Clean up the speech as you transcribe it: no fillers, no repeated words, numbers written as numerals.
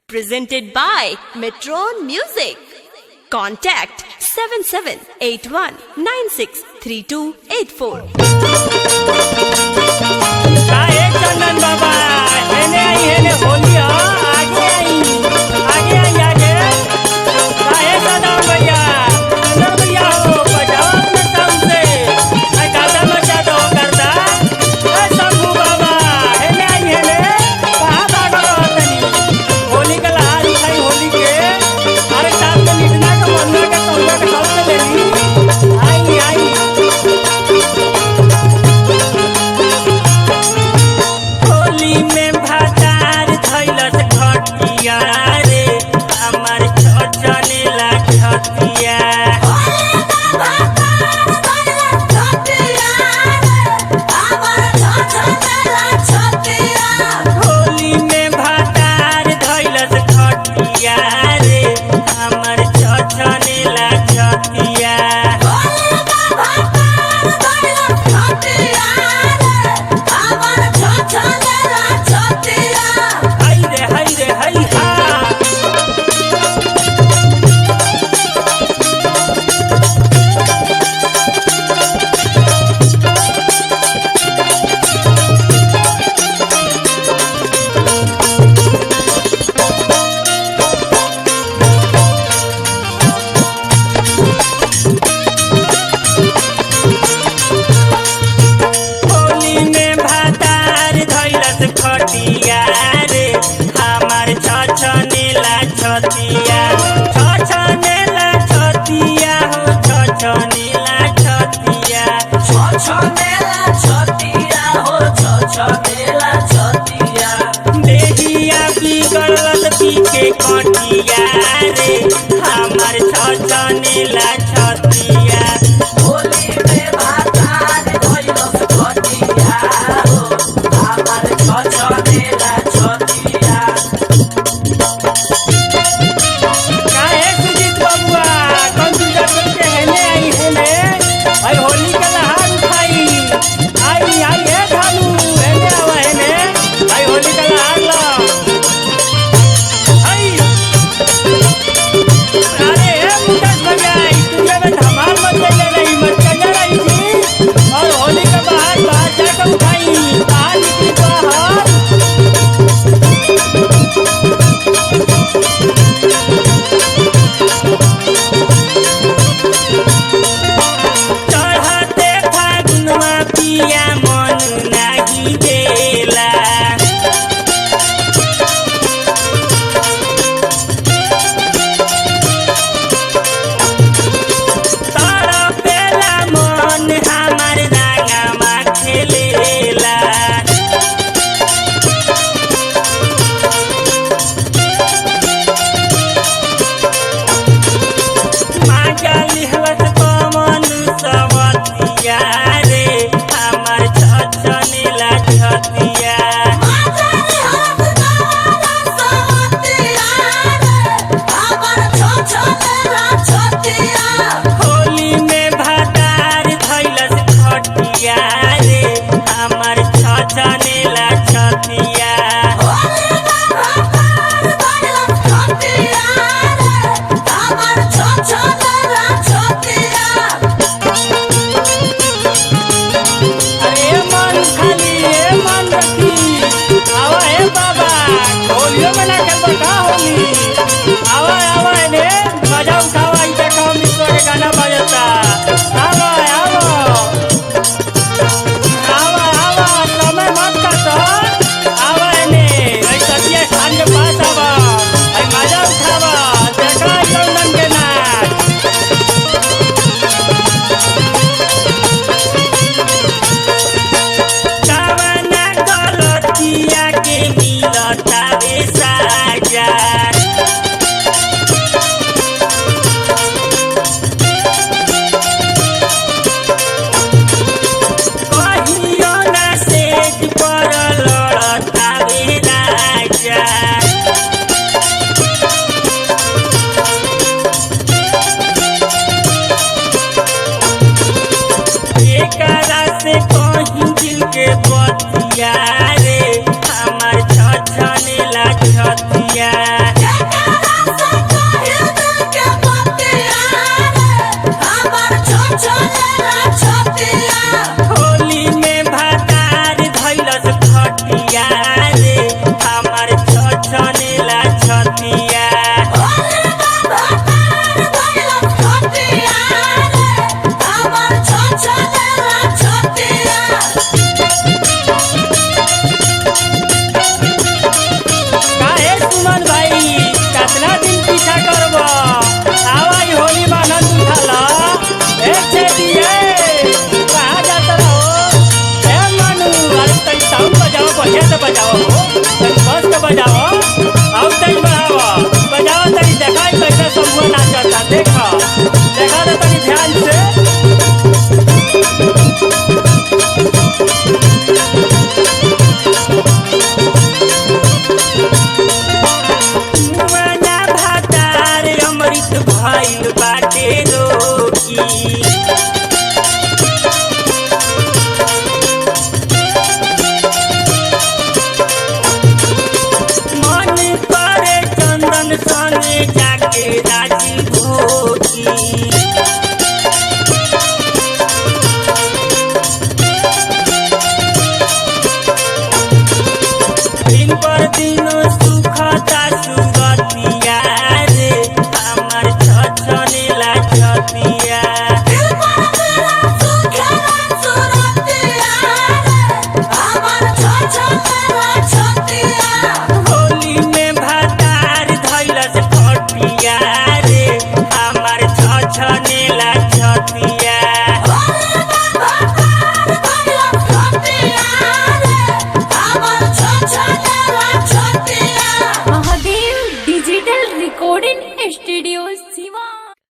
Presented by Metron Music. Contact 7781963284. चंदन बाबा हेने आई हेने होली आगे आई आगे आई आगे दादा भैया चंदन भैया हो बजाओ अपने साउंड से गाता मचा दो करता शंभू बाबा हेने आई हेने कहाँ भागो तनी होली का लहार उठाई होली के अरे साथ में निकना का मन्ना का कौना का सब ले ली आई आई होली में भातार धैलस घटिया रे हमार छजने ला छतिया होली में भातार धैलस घटिया रे हमार छजने ला छतिया हाय रे हाय रे हाय हा होली में भातार धैलस खटिया रे हमार छछनेला छतिया छछनेला छतिया हो छछनेला छतिया देहिया बिगड़ल पी के कटिया रे हमार छछनेला छतिया काहे सुजीत बबुआ कंप्यूटर करके हेने आई हेने भाई होली का लहार उठाई आई आई हे धानु हेने आवा हेने भाई होली का लहार ला आई अरे हे मुकेश भैया तुझे में धमाल मच रही मत कर रही थी और होली का बाहर जाकर उठाई बाहर निकली बाहर चढ़ते फागुनमा पिया मन नाही देला तड़पेला मन हमार रंगमा खेलेला मांगली हवत कमन सवतिया रे हमार छछनेला छतिया होली में भातार धैलस खटिया रे हमार छछनेला छतिया अरे मन खाली ए मन रखी आवा हे बाबा होलियो में ना कर बता होली आवा आवा ने मजा उठावा ई देखो मित्र के गाना बजता आवा आवा आवा आवा समय मत काटो आवा ने आई सतिया स्थान के पास आवा आई मजा उठावा देखा चंदन के नाच कामना गलतिया के मिलता रे साजा कहियो ना सेज पर लड़ता रे राजा एकरा से कहीं दिल के बतिया रे हमार छछनेला छतिया recording studios